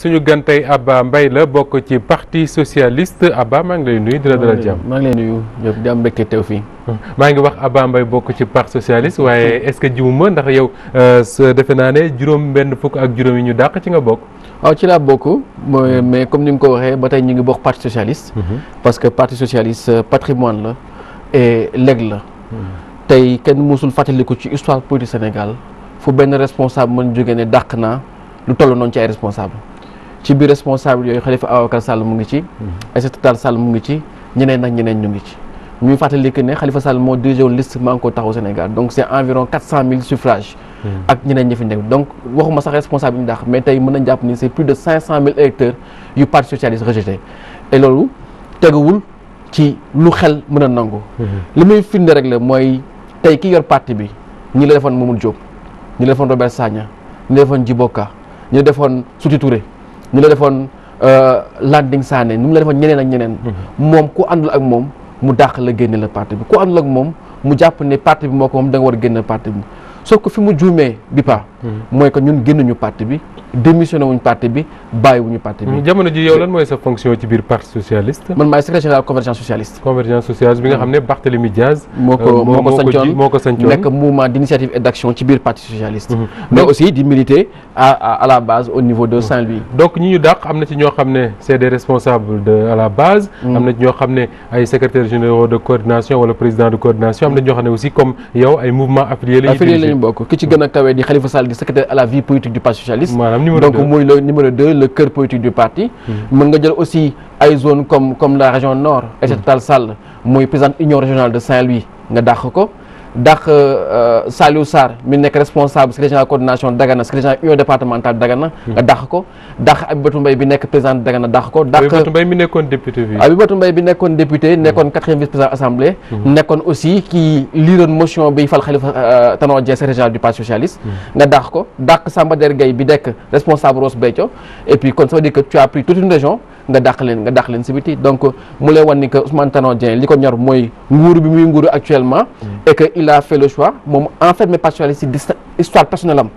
suñu gan tey Abba Mbaye la bokk ci parti socialiste Abba maa ngi lay nuyu di la dalal jàmm. maa ngi lay nuyu ñëpp di am mbégte teew fii. maa ngi wax Abba Mbaye bokk ci parti socialiste waaye est-ce que jiwuma ndax yow defe naa ne juróom-benn fukk ak juróom yi ñu dàq ci nga bokk. waaw ci laa bokk mooy mais comme ni nga ko waxee ba tey ñu ngi bokk parti socialiste. parce que parti socialiste patrimoine la et legs la. tey kenn musul fàttaliku ci histoire politique Sénégal fu benn responsable mën jógee ne dàq naa lu toll noonu ci ay responsable ci biir responsable yooyu Khalifa Ababacar Sall mu ngi ci. Aïssata Tall Sall mu ngi ci ñeneen ak ñeneen ñu ngi ci. ñuy fàttali que ne Khalifa Sall moo dirigé woon liste Manko Taxawu Sénégal donc c'est environ 400 000 suffrages. ak ñeneen ñi fi nekk donc waxuma sax responsable yi ñu dàq mais tey mën nañ jàpp ni c'est plus de 500 000 électeurs yu parti socialiste rejeté et loolu teguwul ci lu xel mën a nangu. li muy firnde rek la mooy tey ki yor parti bi ñi la defoon Mamadou Diop ñi la defoon Robert Sagna ñi la defoon Djibo Ka ñi la defoon Souti Touré. ñu la defoon Landing Sané ñu la defoon ñeneen ak ñeneen. moom ku àndul ak moom mu dàq la génne la parti bi ku àndul ak moom mu jàpp ne parti bi moo ko moom da nga war a génne parti bi sauf que fi mu juumee bi pa mooy que ñun génnuñu parti bi démissionné wuñ parti bi bàyyiwuñu parti bi. jamono ji yow lan mooy sa fonction ci biir parti socialiste. man maay secrétaire général convergence socialiste. convergence socialiste bi nga xam ne Barthélémy Diaz. moo ko sancoon nekk mouvement d'initiative et d'action ci biir parti socialiste. mais aussi di militer à la base au niveau de Saint-Louis. donc ñi ñu dàq am na ci ñoo xam ne c'est des responsables à la base. am na ci ñoo xam ne ay secrétaires généraux de coordination wala président de coordination am na ñoo xam ne aussi comme yow ay mouvement affiliés lañu bokk ki ci gën a kawe di Khalifa Sall di secrétaire à la vie politique du parti socialiste. donc muy le numéro 2 le cœur politique du parti. mën nga jël aussi ay zones comme la région nord. Aïssata Tall Sall mooy présidente union régionale de Saint-Louis nga dàq ko dàq Saliou Sarr mi nekk responsable secrétaire général coordination Dagana secrétaire général union départementale Dagana nga dàq ko dàq Abibatou Mbaye bi nekk présidente Dagana dàq ko. Abibatou Mbaye mi nekkoon député bi. Abibatou Mbaye bi nekkoon député nekkoon 4e vice-président assemblée. nekkoon aussi kii liiroon motion bi fal Khalifa Tanor Dieng secrétaire général du parti socialiste. nga dàq ko dàq Samba Der Gueye bi nekk responsable Ross Béthio et puis kon ça veut dire que tu as pris toute une région nga dàq leen si biti donc mu lay wan ni que Ousmane Tanor Dieng li ko ñor mooy nguuru bi muy nguuru actuellement. et que il a fait le choix moom enfermé parti socialiste ci histoire personnelle am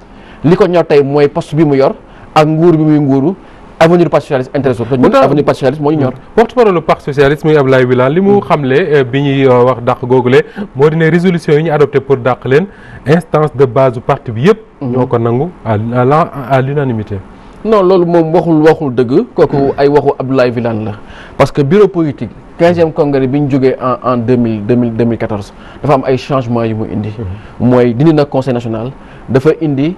li ko ñor tey mooy poste bi mu yor ak nguuru bi muy nguuru avenir du parti socialiste intéressé ko ñun avenir du parti socialiste moo ñu ñor. porte-parole du parti socialiste muy Abdoulaye Wilane li mu xamle bi ñuy wax dàq googule moo di ne résolution yi ñu adopté pour dàq leen instance de base du parti bi yëpp. ñoo ko nangu à l'unanimité. non loolu moom waxul dëgg kooku ay waxu Abdoulaye Wilane la parce que bureau politique 15e congrès bi ñu jógee en 2014 dafa am ay changements yu mu indi. mooy dindi na conseil national dafa indi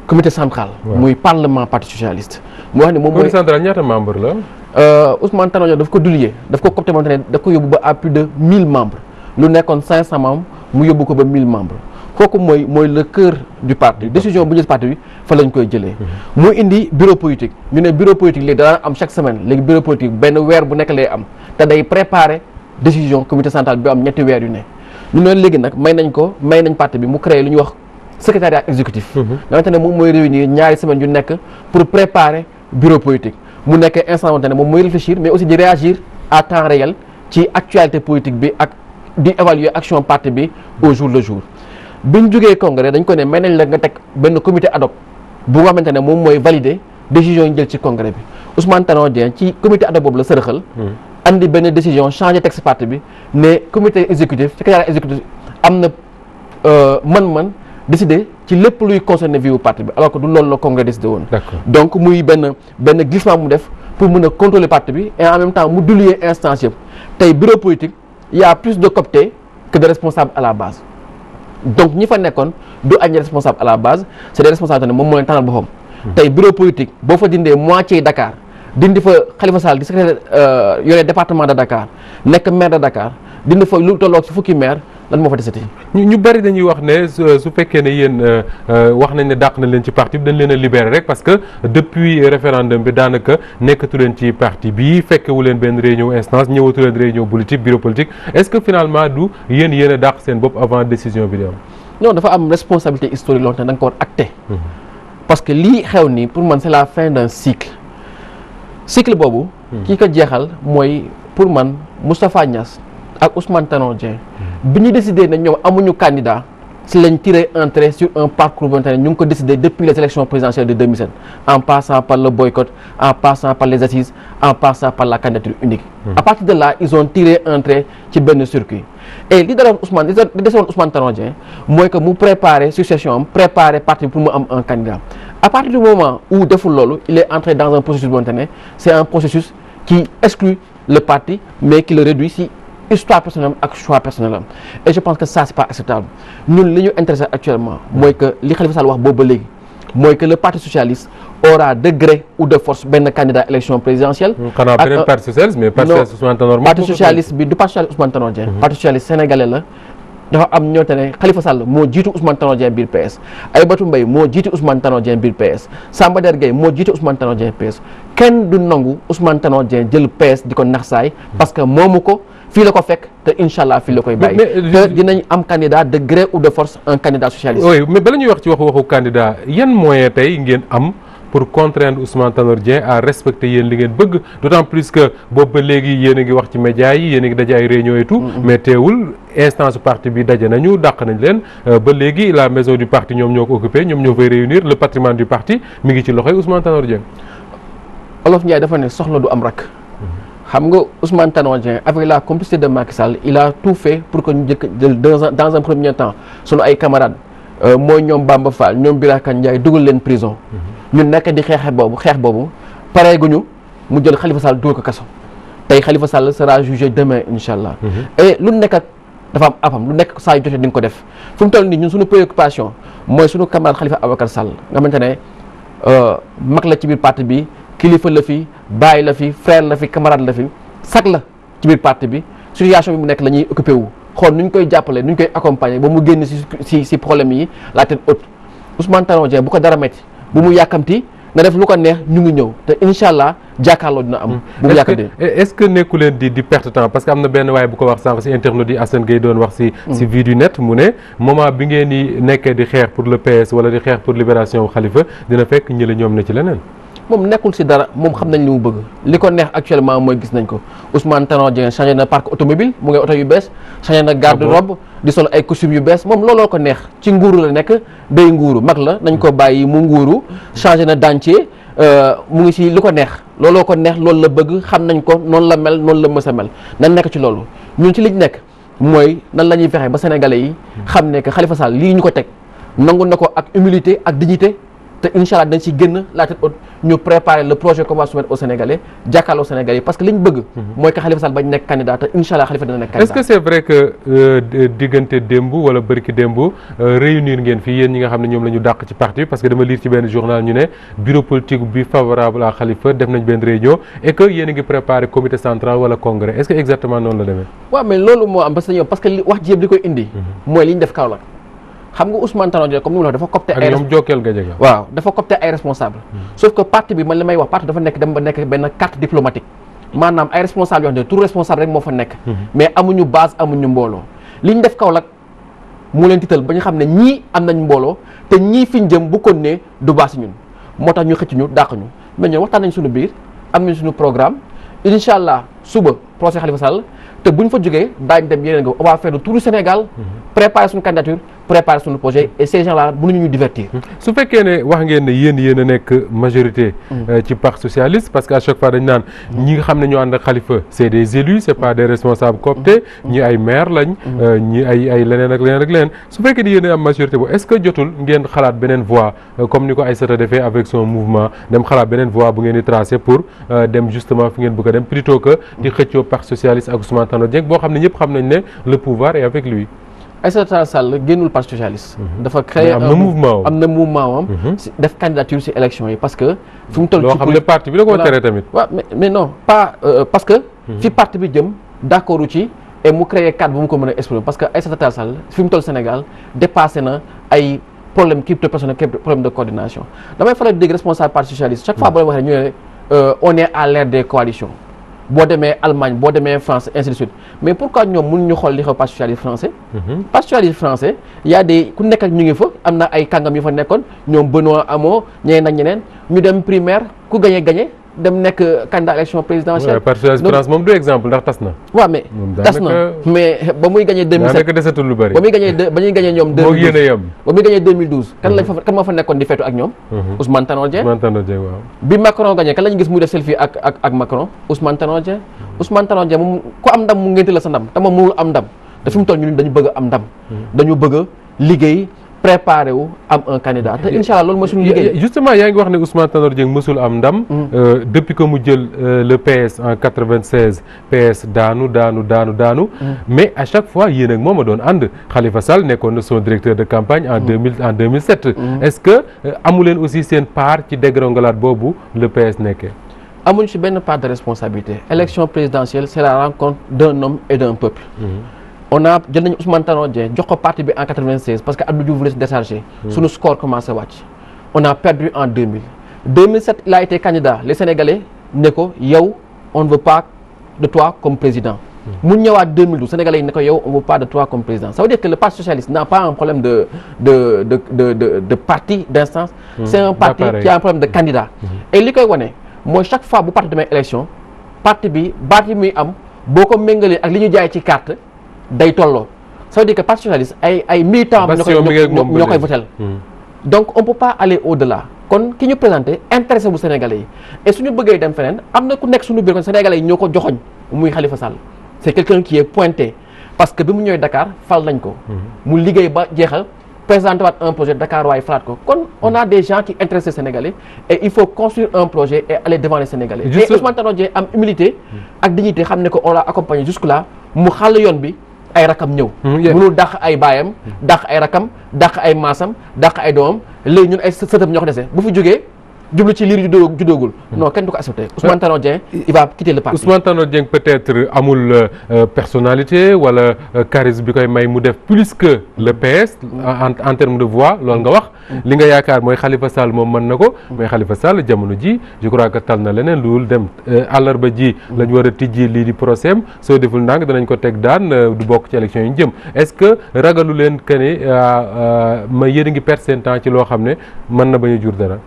comité central. muy parlement parti socialiste. mu wax ne moom mooy comité central ñaata membre la. Ousmane Tanor Dieng daf ko dulier daf ko copté ne daf ko yóbbu ba à plus de 1000 membres lu nekkoon 500 membres mu yóbbu ko ba 1000 membres. kooku mooy le cœur du parti décision bu jël parti bi fa lañ koy jëlee. mu indi bureau politique ñu ne bureau politique léegi dana am chaque semaine léegi bureau politique benn weer bu nekk lay am te day préparer décision comité central bi am ñetti weer yu ne. ñu ne léegi nag may nañ parti bi mu créé lu ñuy wax secrétariat exécutif. nga xamante ne moom mooy réunir ñaari semaines yu nekk pour préparer bureau politique mu nekk instant xamante ne moom mooy réfléchir mais aussi di réagir à temps réel ci actualité politique bi ak di évaluer action parti bi au jour le jour. bi ñu jógee congrès dañ ko ne may nañ la nga teg benn comité ad hoc bu nga xamante ne moom mooy valider décision yi jël ci congrès bi Ousmane Tanor Dieng ci comité ad hoc boobu la sërëxal andi benn décision changer texte parti bi ne comité exécutif secrétaire exécutif am na mën-mën décider ci lépp luy concerner vie wu parti bi alors que du loolu la congrès décidé woon. donc muy benn glissement mu def pour mën a contrôler parti bi et en même temps mu diluer instance yëpp tey bureau politique il y a plus de cooptés que de responsables à la base. donc ñi fa nekkoon du añ responsable à la base c'est des responsables ne moom moo leen tànnal boppam. tey bureau politique boo fa dindee moitié Dakar dindi fa Khalifa Sall di secrétaire yore département de Dakar nekk maire de Dakar dindi fa lu tolloog ci fukki maire lan moo fa desati. ñu bari dañuy wax ne su fekkee ne yéen wax nañ ne dàq na leen ci parti bi dañ leen a libérer rek parce que depuis référendum bi daanaka nekkatu leen ci parti bi fekkewu leen benn réunion instance ñëwatu leen réunion politique bureau politique est-ce que finalement du yéen a dàq seen bopp avant décision bi di am. non dafa am responsabilité historique loo xam ne da nga ko war acté. parce que lii xew nii pour man c'est la fin d'un cycle boobu. kii ko jeexal mooy pour man Moustapha Niasse ak Ousmane Tanor Dieng bi ñu décidé ne ñoom amuñu candidat si lañ tiré un trait sur un parcours boo xamante ne ñu ngi ko décidé depuis les élections présidentielles de 2007 en passant par le boycott, en passant par les assises, en passant par la candidature unique. À partir de là ils ont tiré un trait ci benn circuit. Et li daloon Ousmane li desoon Ousmane Tanor Dieng mooy que mu préparer succession am préparer parti pour mu am un candidat. À partir du moment où deful loolu il est entré dans un processus boo xamante ne c'est un processus qui exclut le parti mais qui le réduit si histoire personnelle ak choix personnel am. Et je pense que ça c'est pas acceptable. Ñun li ñu intéressé actuellement mooy que li Khalifa Sall wax boobu ba léegi mooy que le parti socialiste aura de gré ou de force benn candidat élection présidentielle. xanaa beneen parti socialiste mais parti socialiste Ousmane Tanor parti socialiste bi du parti socialiste Ousmane Tanor Dieng. Parti socialiste sénégalais la dafa am ñoo te ne Khalifa Sall moo jiitu Ousmane Tanor Dieng biir PS. Aïbatou Mbaye moo jiitu Ousmane Tanor Dieng biir PS. Samba Der Gueye moo jiitu Ousmane Tanor Dieng PS. kenn du nangu Ousmane Tanor Dieng jël PS di ko nax saay parce que moomu ko fii la ko fekk te incha allah fii la koy bàyyi. te dinañ am candidat de gré ou de force un candidat socialiste. oui mais bala ñuy wax ci waxu candidat yan moyen tey ngeen am pour contraindre Ousmane Tanor Dieng à respecter yéen li ngeen bëgg d'autant plus que boobu ba léegi yéen a ngi wax ci médias yi yéen a ngi daje ay réunions et tout. mais teewul instance parti bi daje nañu dàq nañ leen ba léegi la maison du parti ñoom ñoo ko occupé ñoom ñoo fay réunir le patrimoine du parti mi ngi ci loxoy Ousmane Tanor Dieng. Olof Ndiaye dafa ne soxla du am rak. xam nga Ousmane Tanor Dieng avec la complicité de Macky Sall il a tout fait pour que ñu jëkk dans un premier temps sunu ay camarades mooy ñoom Bamba Fall ñoom Birakan Ndiaye dugal leen prison. ñu nekk di xeex boobu pareeguñu mu jël Khalifa Sall dugal ko kaso tey Khalifa Sall sera jugé demain incha allah. et lu nekk dafa am afam lu nekk saa yu jotee di nga ko def fu mu toll nii ñun suñu préoccupation mooy suñu camarade Khalifa Ababacar Sall nga xamante ne mag la ci biir parti bi. kilifa la fi bàyyi la fi frère la fi camarade la fi sag la ci biir parti bi situation bi mu nekk la ñuy occupé wu xool nu ñu koy jàppale nu ñu koy accompagner ba mu génn si problème yi la tête haute Ousmane Tanor Dieng bu ko dara metti bu mu yàkkamti na def lu ko neex ñu ngi ñëw te incha allah jàkkaarloo dina am. bu mu yàkkamti est-ce que nekku leen di perte temps parce que am na benn waaye bu ko wax sànq si internaute yi Assane Gueye doon wax si vie du net mu ne moment bi ngeen di nekkee di xeex pour le PS wala di xeex pour libération Khalifa dina fekk ñi la ñoom ne ci leneen. moom nekkul si dara moom xam nañ li mu bëgg li ko neex actuellement mooy gis nañ ko Ousmane Tanor Dieng changé na parc automobile mu ngi oto yu bees changé na garde-robe di sol ay costume yu bees moom looloo ko neex ci nguuru la nekk day nguuru mag la nañ ko bàyyi mu nguuru changé na dentier mu ngi si li ko neex looloo ko neex loolu la bëgg xam nañ ko noonu la mel noonu la mës a mel nan nekk ci loolu ñun ci liñ nekk mooy nan la ñuy fexe ba sénégalais yi xam ne que Khalifa Sall lii ñu ko teg nangu na ko ak humilité ak dignité te incha allah dañ si génn la tête haute ñu préparer le projet qu'on va soumettre aux Sénégalais jàkkaarloo Sénégalais parce que li ñu bëgg. mooy que Khalifa Sall bañ nekk candidat te incha allah Khalifa dina nekk candidat. est-ce que c'est vrai que diggante démb wala bërki démb réunir ngeen fii yéen ñi nga xam ne ñoom la ñu dàq ci parti bi parce que dama lire ci benn journal ñu ne bureau politique bi favorable à Khalifa def nañ benn réunion et que yéen a ngi préparer comité central wala congrès est-ce que exactement noonu la demee. waaw mais loolu moo am parce que li wax ji yëpp li koy indi. mooy li ñu def Kaolack. xam nga Ousmane Tanor Dieng comme ni mu la wax dafa copté ay ñoom Jokal Gadiaga waaw dafa copté ay responsable sauf que parti bi man li may wax parti dafa nekk dem ba nekk benn carte diplomatique maanaam ay responsable yoo xam ne tout responsable rek moo fa nekk mais amuñu base amuñu mbooloo li ñu def Kaolack mu leen tiital ba ñu xam ne ñii am nañ mbooloo te ñii fi ñu jëm bu kon ne du baax si ñun moo tax ñu xëcc ñu dàq ñu mais ñoom waxtaan nañ suñu biir am nañ suñu programme incha allah suba procès Khalifa Sall te bu ñu fa jógee daañu dem yeneen on va faire le tour du Sénégal préparer suñu candidature préparer suñu projet et ces gens là mënuñu ñu divertir. su fekkee ne wax ngeen ne yéen a nekk majorité ci parti socialiste parce que à chaque fois dañ naan ñi nga xam ne ñoo ànd ak Khalifa c'est des élus c'est pas des responsables cooptés ñi ay maire lañ ñi ay leneen ak leneen su fekkee ne yéen a am majorité boobu est-ce que jotul ngeen xalaat beneen voie comme ni ko Aïssata defee avec son mouvement dem xalaat beneen voie bu ngeen di tracer pour dem justement fi ngeen bëgg a dem plutôt que di xëccoo parti socialiste ak Ousmane Tanor Dieng boo xam ne ñëpp xam nañ ne le pouvoir est avec lui. Aïssata Sall génnul parti socialiste. dafa créer am na mouvement am def candidature ci élection yi parce que. fi mu toll ci loo xam ne parti bi da koo tere tamit. waaw mais non pas parce que. fi parti bi jëm d'accord ci et mu créer cadre bu mu ko mën a exprimer parce que Aïssata Sall fi mu toll Sénégal dépassé na ay problème crypto personnel problème de coordination damay faral di dégg responsable parti socialiste chaque fois boo leen waxee ñu ne on est à l'ère des coalitions. boo demee Allemagne boo demee France ainsi de suite mais pourquoi ñoom mënuñu xool li xew parti socialiste français. parti socialiste français y a des ku nekk ak ñu ngi fa am na ay kàngam yu fa nekkoon ñoom Benoît Hamon ñeneen ak ñeneen ñu dem primaire ku gagné dem nekk candidat à l'élection présidentielle. parti socialiste France moom du exemple ndax tas na. waaw mais tas na mais ba muy gagné 2007 daanaka desatul lu bari. ba ñuy gagné ñoom 2012 moo yéen a yem. ba muy gagné 2012 kan moo fa nekkoon di feetu ak ñoom. Ousmane Tanor Dieng. Ousmane Tanor Dieng waaw. bi Macron gagné kan lañu gis muy def selfie ak Macron Ousmane Tanor Dieng. Ousmane Tanor Dieng moom ku am ndam mu ngénte la sa ndam te moom mënul am ndam te fi mu toll ñun dañu bëgg a am ndam. dañu bëgg a liggéey préparé wu am un candidat te incha allah loolu mooy suñu liggéey. justement yaa ngi wax ne Ousmane Tanor Dieng mësul am ndam. depuis que mu jël le PS en 96 PS daanu. mais à chaque fois yéen ak moom a doon ànd Khalifa Sall nekkoon na son directeur de campagne en 2007. est-ce que amu leen aussi seen part ci dégringolade boobu le PS nekkee. amuñu ci benn part de responsabilité. élection présidentielle c'est la rencontre d'un homme et d'un peuple. on a jël nañu Ousmane Tanor Dieng jox ko parti bi en 96 parce que Abdou Diouf voulait se décharger. suñu score commencé wàcc. on a perdu en 2000. 2007 il a été candidat les Sénégalais ne ko yow on ne veut pas de toi comme président. mu ñëwaat 2012 Sénégalais yi ne ko yow on ne veut pas de toi comme président ça veut dire que le parti socialiste n'a pas un problème de parti d'instance. c'est un parti qui a un problème de candidat. et li koy wane mooy chaque fois bu parti demee élection parti bi baat yi muy am boo ko méngalee ak li ñu jaay ci carte. day tolloo ça veut dire que parti socialiste ay militants ñoo koy votel donc on peut pas aller au-delà kon ki ñu présenté intéressé bu Sénégalais yi et suñu bëggee dem feneen am na ku nekk suñu biir kon Sénégalais yi ñoo ko joxoñ muy Khalifa Sall c'est quelqu'un qui est pointé parce que bi mu ñëwee Dakar fal nañ ko mu liggéey ba jeexal présenté waat un projet Dakar waaye falaat ko kon on a des gens qui intéressent les Sénégalais et il faut construire un projet et aller devant les Sénégalais et Ousmane Tanor Dieng am humilité ak dignité xam ne que on l'a accompagné jusque là mu xàll yoon bi ay rakam ñëw mënul dàq ay baayam dàq ay rakam dàq ay maasam dàq ay doomam léegi ñun ay sëtam ñoo ko dese bu fi jógee jublu ci liir juddoogul non kenn du ko accepté Ousmane Tanor Dieng il va quitter le parti. Ousmane Tanor Dieng peut-être amul personnalité wala charisme bi koy may mu def plus que le PS en termes de voix loolu nga wax li nga yaakaar mooy Khalifa Sall moom mën na ko mais Khalifa Sall jamono ji je crois que tal na leneen loolu dem àllarba ji lañ war a tijji lii di procès am soo deful ndànk danañ ko teg daan du bokk ci élection yi ñu jëm est-ce que ragalu leen que ne ma yéen a ngi perdre seen temps ci loo xam ne mën na bañ a jur dara.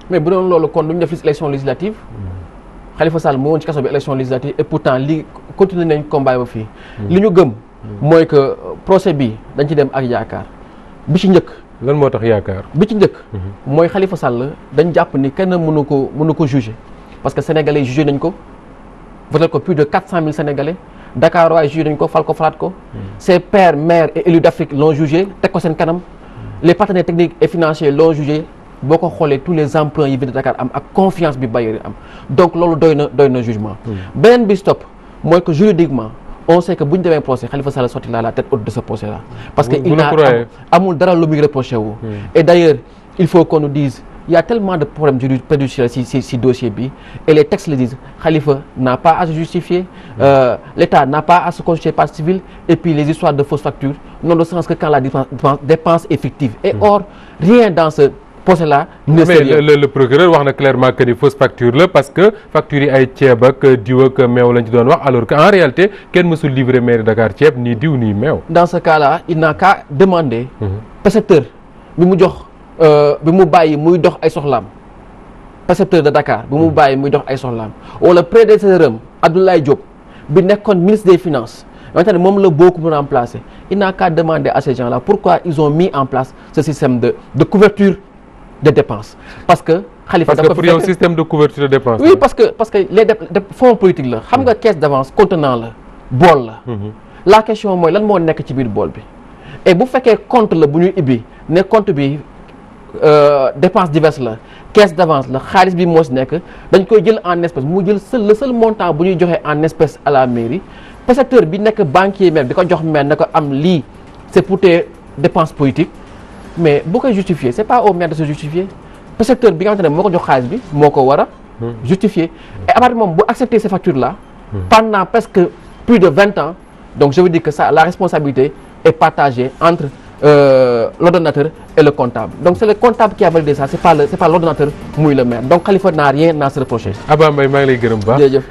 mais bu doon loolu kon duñu def élection législative Khalifa Sall moo woon ci kaso bi élection législative et pourtant li continuer nañ combat ba fii li ñu gëm mooy que procès bi dañ ci dem ak yaakaar bi ci njëkk lan moo tax yaakaar bi ci njëkk mooy Khalifa Sall dañ jàpp ni kenn mënu ko juger parce que sénégalais yi jugé nañ ko voté ko plus de 400 000 sénégalais Dakar waaye jugé nañ ko fal ko falaat ko ses pairs maires et élus d'Afrique l'ont jugé teg ko seen kanam les partenaires techniques et financiers l'ont jugé boo ko xoolee tous les emprunts yi ville de Dakar am ak confiance bi bailleurs yi am donc loolu doy na jugement beneen bi stop mooy que juridiquement on sait que bu ñu demee procès Khalifa Sall sorti la tête haute de ce procès là parce que il n'a amul dara lu muy reproché wu et d'ailleurs il faut qu'on nous dise il y a tellement de problèmes préjudiciels si dossier bi et les textes le disent Khalifa n'a pas à se justifier l'État n'a pas à se constituer partie civile et puis les histoires de fausses factures n'ont de sens que quand la dépense est fictive et or rien dans ce procès là mais le procureur wax na clairement que ni fausse facture la parce que facture yi ay ceeb ak diw ak meew lañ ci doon wax alors que en réalité kenn mësul livrer mairie Dakar ceeb ni diw ni meew. dans ce cas là il n'a qu'à demander percepteur bi mu jox bi mu bàyyi muy dox ay soxlaam percepteur de Dakar bi mu bàyyi muy dox ay soxlaam wala prédécesseur am Abdoulaye Diop bi nekkoon ministre des finances maintenant moom la beaucoup remplacé il n'a qu'à demander à ces gens là pourquoi ils ont mis en place ce système de couverture de dépenses parce que Khalifa parce que pour yow système de couverture de dépenses oui parce que les fonds politiques la xam nga caisse d'avance contenant la bool la la question mooy lan moo nekk ci biir bool bi et bu fekkee compte la bu ñuy ibbi ne compte bi dépenses diverses la caisse d'avance la xaalis bi moo si nekk dañ koy jël en espèces mu jël le seul montant bu ñuy joxe en espèces à la mairie percepteur bi nekk banquier maire di ko jox maire na ko am lii c'est pour tes dépenses politiques mais boo koy justifier c'est pas au maire de se justifier percepteur bi nga xamante ne moo ko jox xaalis bi moo ko war a justifier et à partir moom bu accepter ces factures là pendant presque plus de 20 ans donc je veux dire que ça la responsabilité est partagée entre l'ordonnateur et le comptable donc c'est le comptable qui a validé ça c'est pas l'ordonnateur muy le maire donc Khalifa n'a rien à se reprocher. Abba Mbaye maa ngi lay gërëm baax. jërëjëf.